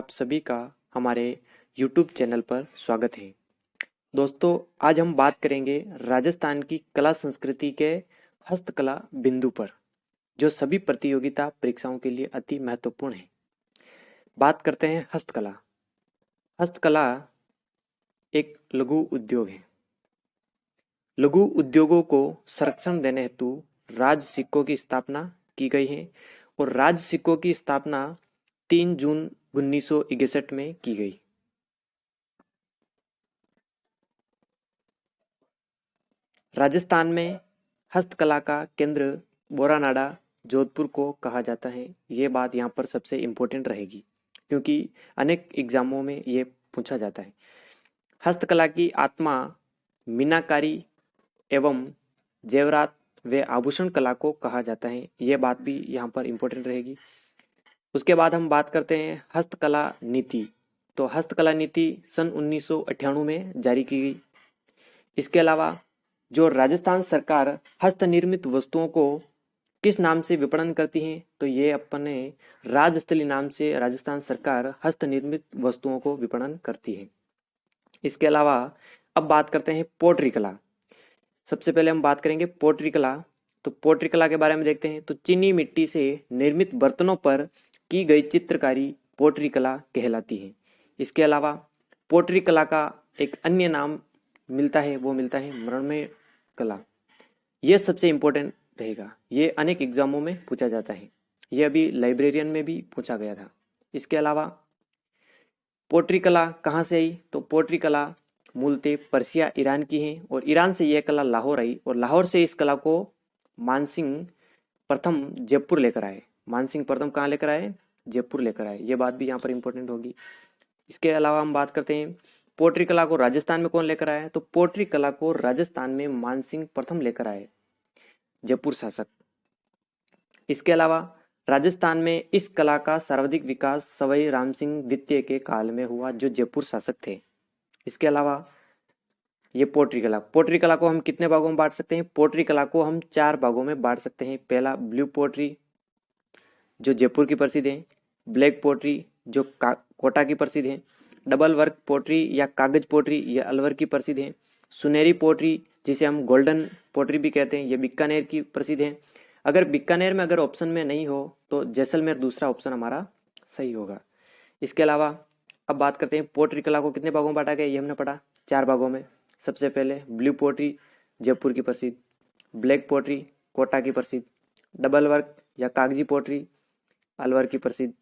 आप सभी का हमारे YouTube चैनल पर स्वागत है। दोस्तों, आज हम बात करेंगे राजस्थान की कला संस्कृति के हस्तकला बिंदु पर, जो सभी प्रतियोगिता परीक्षाओं के लिए अति महत्वपूर्ण है। बात करते हैं हस्तकला। हस्तकला एक लघु उद्योग है। लघु उद्योगों को संरक्षण देने हेतु राज सिक्कों की स्थापना की गई है और राज सिक्कों की स्थापना 3 जून 1961 में की गई। राजस्थान में हस्तकला का केंद्र बोरानाडा जोधपुर को कहा जाता है। ये बात यहाँ पर सबसे इम्पोर्टेंट रहेगी क्योंकि अनेक एग्जामों में ये पूछा जाता है। हस्तकला की आत्मा मीनाकारी एवं जेवरात व आभूषण कला को कहा जाता है। ये बात भी यहाँ पर इम्पोर्टेंट रहेगी। उसके बाद हम बात करते हैं हस्तकला नीति। तो हस्तकला नीति सन 1998 में जारी की गई। इसके अलावा जो राजस्थान सरकार हस्त निर्मित वस्तुओं को किस नाम से विपणन करती है, तो ये अपने राजस्थली नाम से राजस्थान सरकार हस्त निर्मित वस्तुओं को विपणन करती है। इसके अलावा अब बात करते हैं पोट्री कला। सबसे पहले हम बात करेंगे पोट्री कला। तो पोट्री कला के बारे में देखते हैं। तो चीनी मिट्टी से निर्मित बर्तनों पर की गई चित्रकारी पोट्री कला कहलाती है। इसके अलावा पोट्री कला का एक अन्य नाम मिलता है, वो मिलता है मृण्मय कला। यह सबसे इम्पोर्टेंट रहेगा। ये अनेक एग्जामों में पूछा जाता है। यह अभी लाइब्रेरियन में भी पूछा गया था। इसके अलावा पोट्री कला कहाँ से आई, तो पोट्री कला मूलतः पर्सिया ईरान की है और ईरान से यह कला लाहौर आई और लाहौर से इस कला को मानसिंह प्रथम जयपुर लेकर आए। मानसिंह प्रथम कहाँ लेकर आए? जयपुर लेकर आए। ये बात भी यहाँ पर इंपॉर्टेंट होगी। इसके अलावा हम बात करते हैं पोट्री कला को राजस्थान में कौन लेकर आया, तो पोट्री कला को राजस्थान में मानसिंह प्रथम लेकर आए, जयपुर शासक। इसके अलावा राजस्थान में इस कला का सर्वाधिक विकास सवाई राम सिंह द्वितीय के काल में हुआ, जो जयपुर शासक थे। इसके अलावा ये पोट्री कला को हम कितने भागों में बांट सकते हैं? पोट्री कला को हम 4 भागों में बांट सकते हैं। पहला ब्लू पोट्री, जो जयपुर की प्रसिद्ध है। ब्लैक पोट्री, जो कोटा की प्रसिद्ध है। डबल वर्क पोट्री या कागज पोट्री, ये अलवर की प्रसिद्ध है। सुनहरी पोट्री, जिसे हम गोल्डन पोट्री भी कहते हैं, ये बीकानेर की प्रसिद्ध है। अगर बीकानेर में अगर ऑप्शन में नहीं हो तो जैसलमेर दूसरा ऑप्शन हमारा सही होगा। इसके अलावा अब बात करते हैं पोट्री कला को कितने भागों में बांटा गया, ये हमने पढ़ा 4 भागों में। सबसे पहले ब्लू पोट्री, जयपुर की प्रसिद्ध। ब्लैक पोट्री, कोटा की प्रसिद्ध। डबल वर्क या कागजी पोट्री, अलवर की प्रसिद्ध।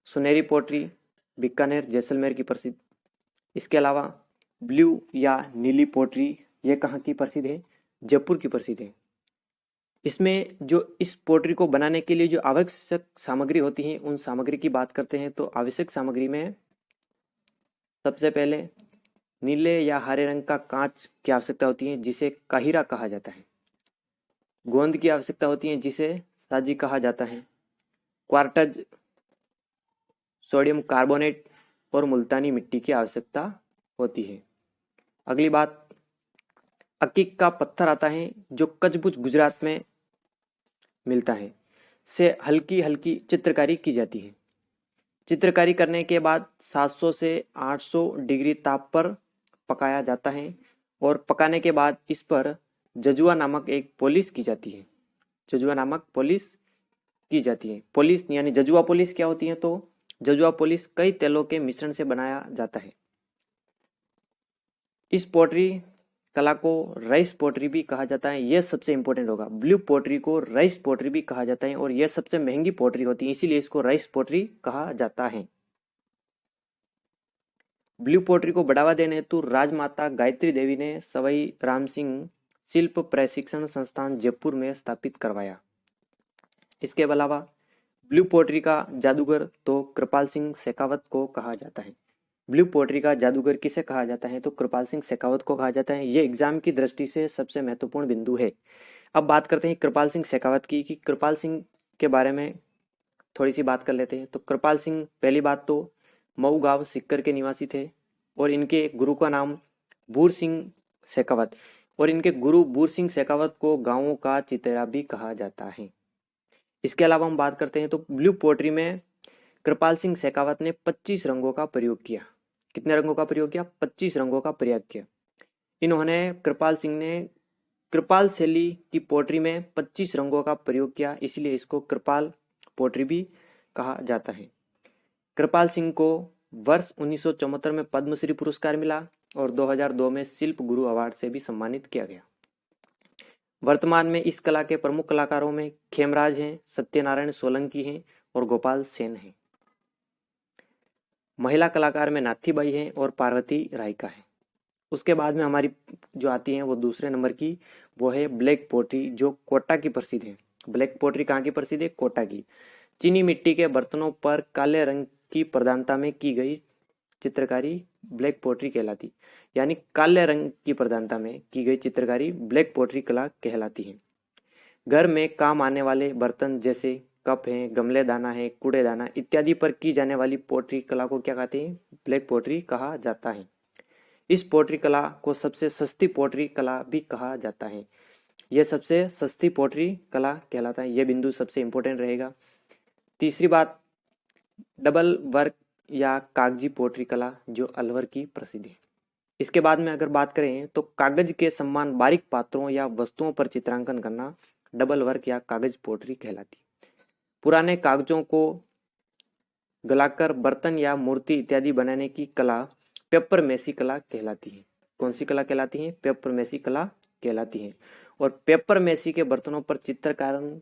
सुनहरी पोट्री, बीकानेर जैसलमेर की प्रसिद्ध। इसके अलावा ब्लू या नीली पोट्री, ये कहाँ की प्रसिद्ध है? जयपुर की प्रसिद्ध है। इसमें जो इस पोट्री को बनाने के लिए जो आवश्यक सामग्री होती है, उन सामग्री की बात करते हैं। तो आवश्यक सामग्री में सबसे पहले नीले या हरे रंग का कांच की आवश्यकता होती है, जिसे काहिरा कहा जाता है। गोंद की आवश्यकता होती है, जिसे साजी कहा जाता है। क्वार्टज, सोडियम कार्बोनेट और मुल्तानी मिट्टी की आवश्यकता होती है। अगली बात, अकीक का पत्थर आता है, जो कच्छ गुजरात में मिलता है, से हल्की हल्की चित्रकारी की जाती है। चित्रकारी करने के बाद 700 से 800 डिग्री ताप पर पकाया जाता है और पकाने के बाद इस पर जजुआ नामक एक पॉलिश की जाती है। जजुआ नामक पॉलिश की जाती है। पॉलिश यानी जजुआ पॉलिश क्या होती है, तो जजुआ पॉलिश कई तेलों के मिश्रण से बनाया जाता है। इस पोट्री कला को राइस पोट्री भी कहा जाता है। यह सबसे इंपॉर्टेंट होगा। ब्लू पोट्री को राइस पोट्री भी कहा जाता है और यह सबसे महंगी पोट्री होती है, इसीलिए इसको राइस पोट्री कहा जाता है। ब्लू पोट्री को बढ़ावा देने हेतु राजमाता गायत्री देवी ने सवाई राम सिंह शिल्प प्रशिक्षण संस्थान जयपुर में स्थापित करवाया। इसके अलावा ब्लू पोट्री का जादूगर तो कृपाल सिंह शेखावत को कहा जाता है। ब्लू पोट्री का जादूगर किसे कहा जाता है, तो कृपाल सिंह शेखावत को कहा जाता है। ये एग्जाम की दृष्टि से सबसे महत्वपूर्ण बिंदु है। अब बात करते हैं कृपाल सिंह शेखावत की, कि कृपाल सिंह के बारे में थोड़ी सी बात कर लेते हैं। तो कृपाल सिंह पहली बात तो मऊ गांव सिक्कर के निवासी थे और इनके गुरु का नाम बूर सिंह शेखावत, और इनके गुरु बूर सिंह शेखावत को गांवों का चितेरा भी कहा जाता है। इसके अलावा हम बात करते हैं तो ब्लू पोट्री में कृपाल सिंह शेखावत ने 25 रंगों का प्रयोग किया। कितने रंगों का प्रयोग किया? 25 रंगों का प्रयोग किया। इन्होंने कृपाल सिंह ने कृपाल शैली की पोट्री में 25 रंगों का प्रयोग किया, इसलिए इसको कृपाल पोट्री भी कहा जाता है। कृपाल सिंह को वर्ष 1974 में पद्मश्री पुरस्कार मिला और 2002 में शिल्प गुरु अवार्ड से भी सम्मानित किया गया। वर्तमान में इस कला के प्रमुख कलाकारों में खेमराज हैं, सत्यनारायण सोलंकी हैं और गोपाल सेन हैं। महिला कलाकार में नाथीबाई हैं और पार्वती रायका है। उसके बाद में हमारी जो आती है वो दूसरे नंबर की, वो है ब्लैक पोट्री, जो कोटा की प्रसिद्ध है। ब्लैक पोट्री कहाँ की प्रसिद्ध है? कोटा की। चीनी मिट्टी के बर्तनों पर काले रंग की प्रधानता में की गई चित्रकारी ब्लैक पोट्री कहलाती, यानी काले रंग की प्रधानता में की गई चित्रकारी ब्लैक पोट्री कला कहलाती है। घर में काम आने वाले बर्तन जैसे कप हैं, गमले दाना है, कूड़ेदाना इत्यादि पर की जाने वाली पोट्री कला को क्या कहते हैं? ब्लैक पोट्री कहा जाता है। इस पोट्री कला को सबसे सस्ती पोट्री कला भी कहा जाता है। यह सबसे सस्ती पोट्री कला कहलाता है। यह बिंदु सबसे इंपॉर्टेंट रहेगा। तीसरी बात, डबल वर्क या कागजी पोट्री कला, जो अलवर की प्रसिद्ध है। इसके बाद में अगर बात करें तो कागज के समान बारीक पात्रों या वस्तुओं पर चित्रांकन करना डबल वर्क या कागज पोट्री कहलाती। पुराने कागजों को गलाकर बर्तन या मूर्ति इत्यादि बनाने की कला पेपर मेसी कला कहलाती है। कौन सी कला कहलाती है? पेपर मेसी कला कहलाती है। और पेपर मेसी के बर्तनों पर चित्रकारण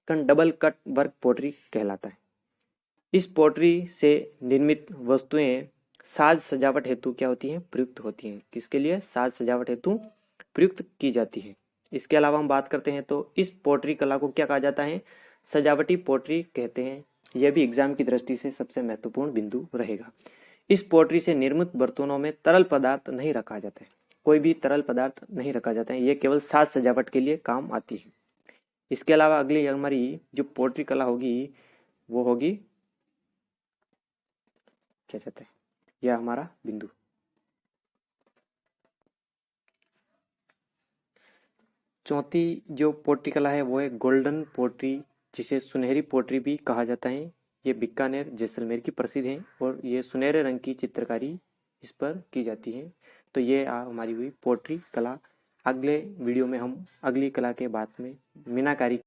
डबल कट वर्क पोट्री कहलाता है। इस पोट्री से निर्मित वस्तुएं साज सजावट हेतु क्या होती हैं? प्रयुक्त होती हैं। किसके लिए? साज सजावट हेतु प्रयुक्त की जाती है। इसके अलावा हम बात करते हैं तो इस पोट्री कला को क्या कहा जाता है? सजावटी पोट्री कहते हैं। यह भी एग्जाम की दृष्टि से सबसे महत्वपूर्ण बिंदु रहेगा। इस पोट्री से निर्मित बर्तनों में तरल पदार्थ नहीं रखा जाता है। कोई भी तरल पदार्थ नहीं रखा जाता है। यह केवल साज सजावट के लिए काम आती है। इसके अलावा अगली हमारी जो पोट्री कला होगी वो होगी, क्या कहते हैं, यह हमारा बिंदु। चौथी जो पोट्री कला है वो है गोल्डन पोट्री, जिसे सुनहरी पोट्री भी कहा जाता है। ये बीकानेर जैसलमेर की प्रसिद्ध है और ये सुनहरे रंग की चित्रकारी इस पर की जाती है। तो ये हमारी हुई पोट्री कला। अगले वीडियो में हम अगली कला के बाद में मीनाकारी